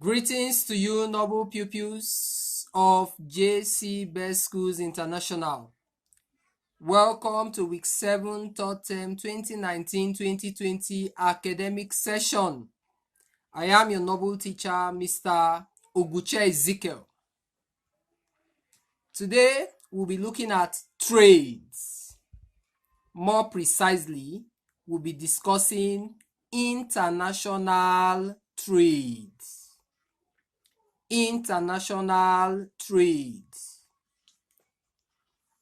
Greetings to you, noble pupils of JC Best Schools International. Welcome to week 7, third term 2019-2020 academic session. I am your noble teacher, Mr. Oguche Ezekiel. Today, we'll be looking at trades. More precisely, we'll be discussing international trades. International trade.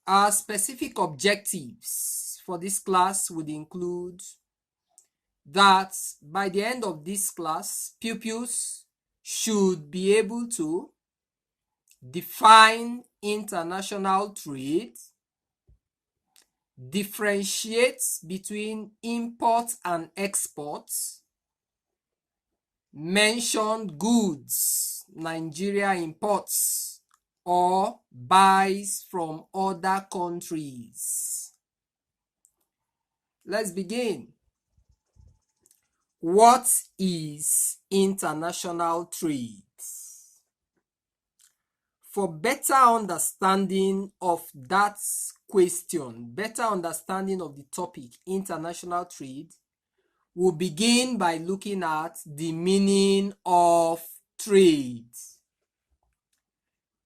Our specific objectives for this class would include that by the end of this class, pupils should be able to define international trade, differentiate between imports and exports, mention goods Nigeria imports or buys from other countries. Let's begin. What is international trade? For better understanding of that question, better understanding of the topic international trade, we'll begin by looking at the meaning of trade.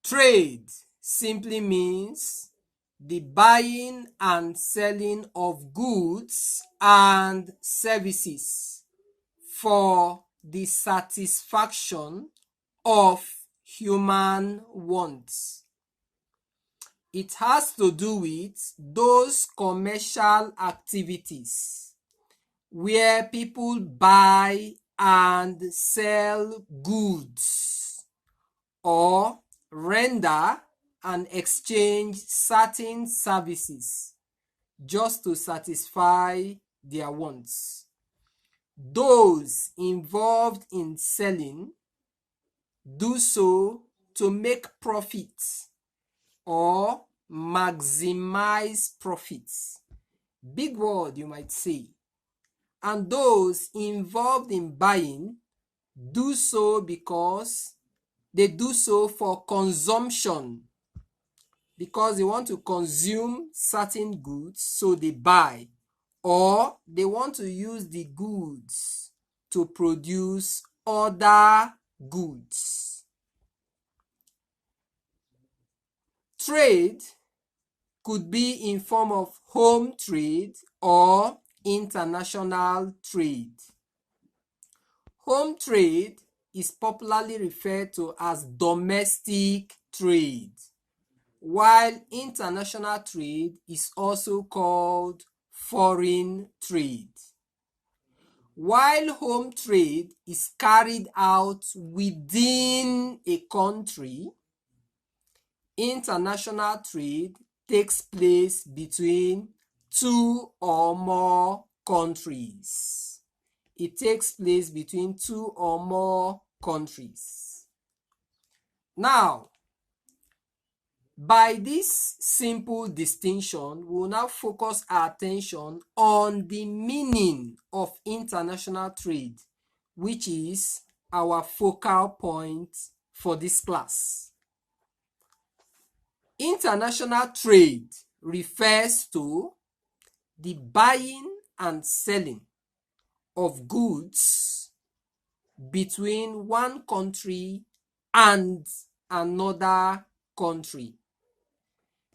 Trade simply means the buying and selling of goods and services for the satisfaction of human wants. It has to do with those commercial activities where people buy and sell goods or render and exchange certain services just to satisfy their wants. Those involved in selling do so to make profits or maximize profits. Big word, you might say. And those involved in buying do so because they do so for consumption, because they want to consume certain goods, so they buy, or they want to use the goods to produce other goods. Trade could be in form of home trade or international trade. Home trade is popularly referred to as domestic trade, while international trade is also called foreign trade. While home trade is carried out within a country, international trade takes place between two or more countries. It takes place between two or more countries. Now, by this simple distinction, we will now focus our attention on the meaning of international trade, which is our focal point for this class. International trade refers to the buying and selling of goods between one country and another country.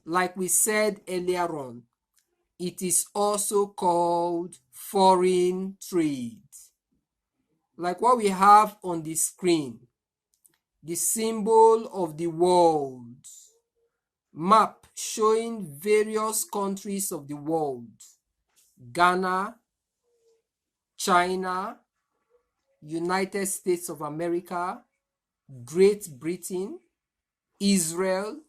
Like we said earlier on, it is also called foreign trade. Like what we have on the screen, the symbol of the world, map showing various countries of the world: Ghana, China, United States of America, Great Britain, Israel,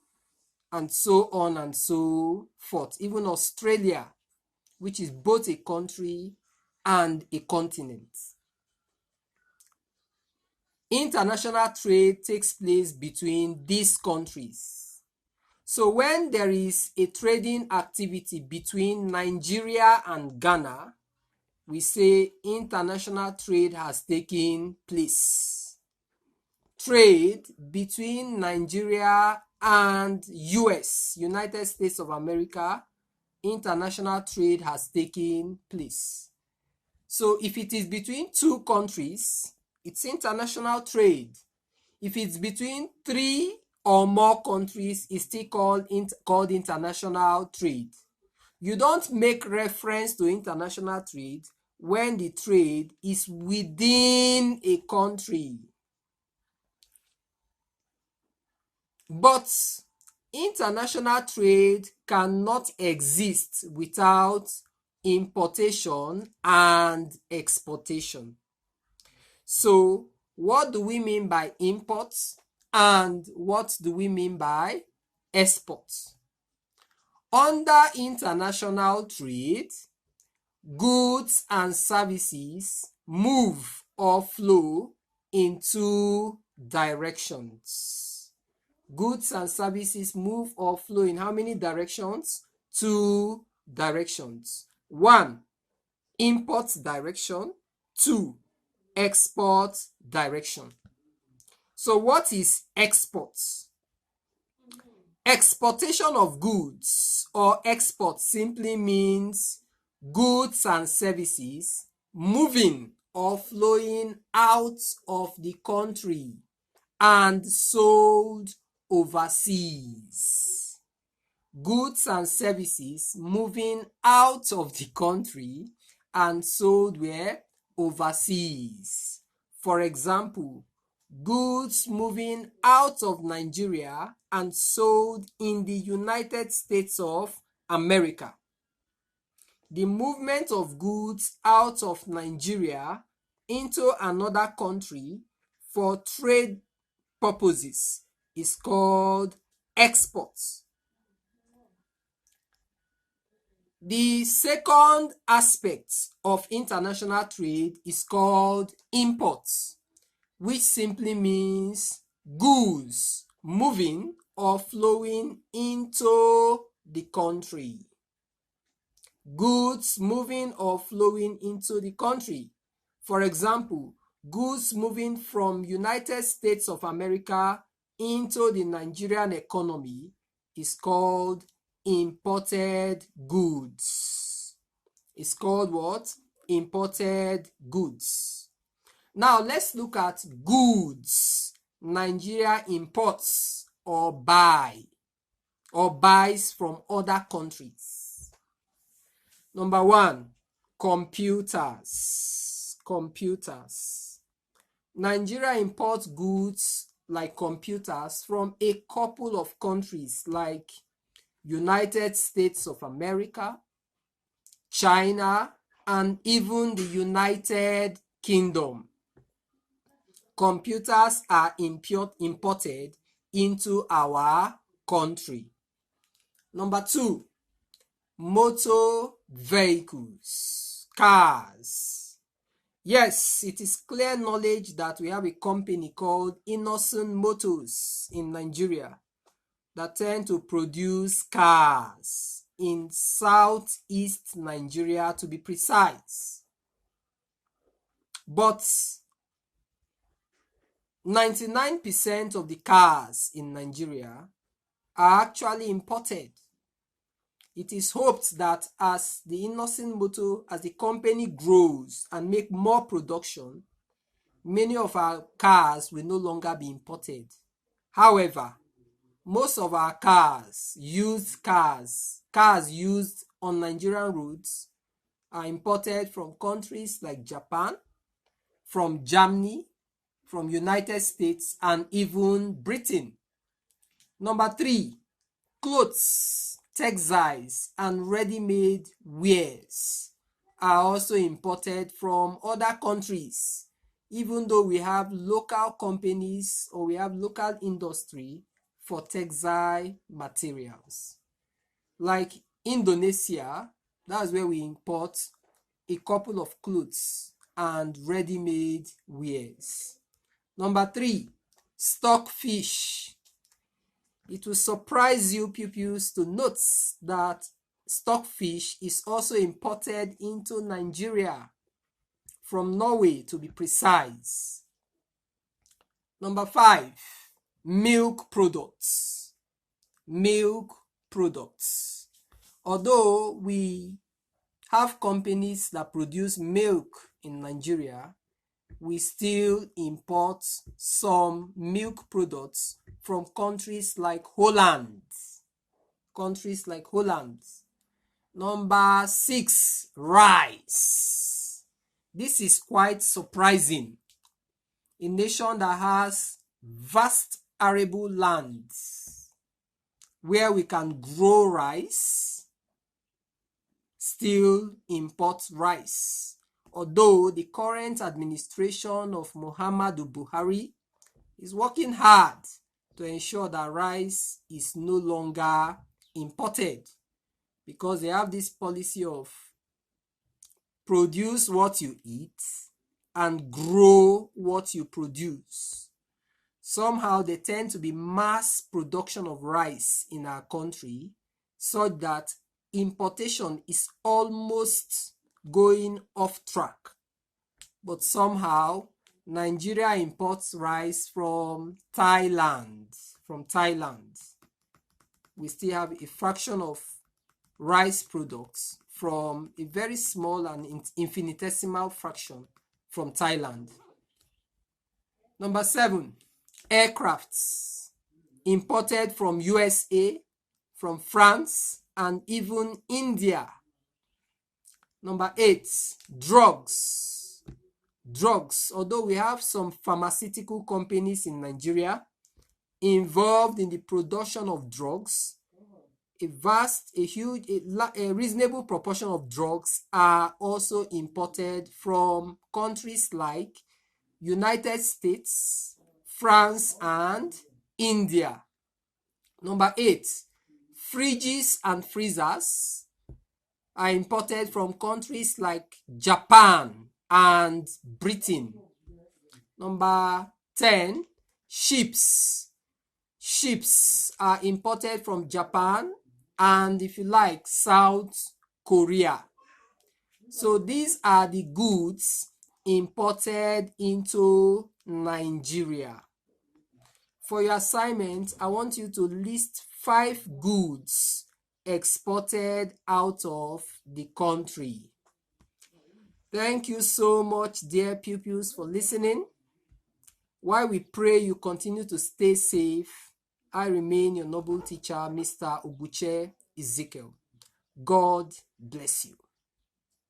and so on and so forth. Even Australia, which is both a country and a continent. International trade takes place between these countries. So when there is a trading activity between Nigeria and Ghana, we say international trade has taken place. trade between Nigeria and US, United States of America, international trade has taken place. So if it is between two countries, it's international trade. If it's between 3 or more countries, it's still called international trade. You don't make reference to international trade when the trade is within a country. But international trade cannot exist without importation and exportation. So, what do we mean by imports and what do we mean by exports? Under international trade, goods and services move or flow in two directions. Goods and services move or flow in how many directions? Two directions. 1, import direction. 2, export direction. So what is exports? Exportation of goods or export simply means goods and services moving or flowing out of the country and sold overseas. Goods and services moving out of the country and sold where? Overseas. For example, goods moving out of Nigeria and sold in the United States of America. The movement of goods out of Nigeria into another country for trade purposes is called exports. The second aspect of international trade is called imports, which simply means goods moving or flowing into the country. Goods moving or flowing into the country. For example, goods moving from United States of America into the Nigerian economy is called imported goods. It's called what? Imported goods. Now let's look at goods Nigeria imports or buys from other countries. Number 1, computers. Nigeria imports goods like computers from a couple of countries like United States of America, China, and even the United Kingdom. Computers are imported into our country. Number 2, motor vehicles, cars. Yes, it is clear knowledge that we have a company called Innocent Motors in Nigeria that tend to produce cars in southeast Nigeria, to be precise. But 99% of the cars in Nigeria are actually imported. It is hoped that as the Innocent Motor, as the company grows and make more production, many of our cars will no longer be imported. However, most of our cars used on Nigerian roads are imported from countries like Japan, from Germany, from United States, and even Britain. Number 3, clothes, textiles, and ready-made wares are also imported from other countries, even though we have local companies or we have local industry for textile materials. Like Indonesia, that's where we import a couple of clothes and ready-made wares. Number 3, stockfish. It will surprise you pupils to note that stockfish is also imported into Nigeria from Norway, to be precise. Number 5, milk products. Milk products. Although we have companies that produce milk in Nigeria, we still import some milk products from countries like Holand. Number 6, rice. This is quite surprising. A nation that has vast arable lands where we can grow rice, still import rice. Although the current administration of Muhammadu Buhari is working hard to ensure that rice is no longer imported, because they have this policy of produce what you eat and grow what you produce. Somehow they tend to be mass production of rice in our country, such that importation is almost going off track. But somehow Nigeria imports rice from Thailand. We still have a fraction of rice products from a very small and infinitesimal fraction from Thailand. Number 7, aircrafts imported from USA, from France, and even India. Number 8, drugs. Although we have some pharmaceutical companies in Nigeria involved in the production of drugs, a reasonable proportion of drugs are also imported from countries like United States, France, and India. Number 8, fridges and freezers are imported from countries like Japan and Britain. Number 10, ships. Ships are imported from Japan and, if you like, South Korea. So these are the goods imported into Nigeria. For your assignment, I want you to list 5 goods exported out of the country. Thank you so much, dear pupils, for listening. While we pray you continue to stay safe, I remain your noble teacher, Mr. Oguche Ezekiel. God bless you.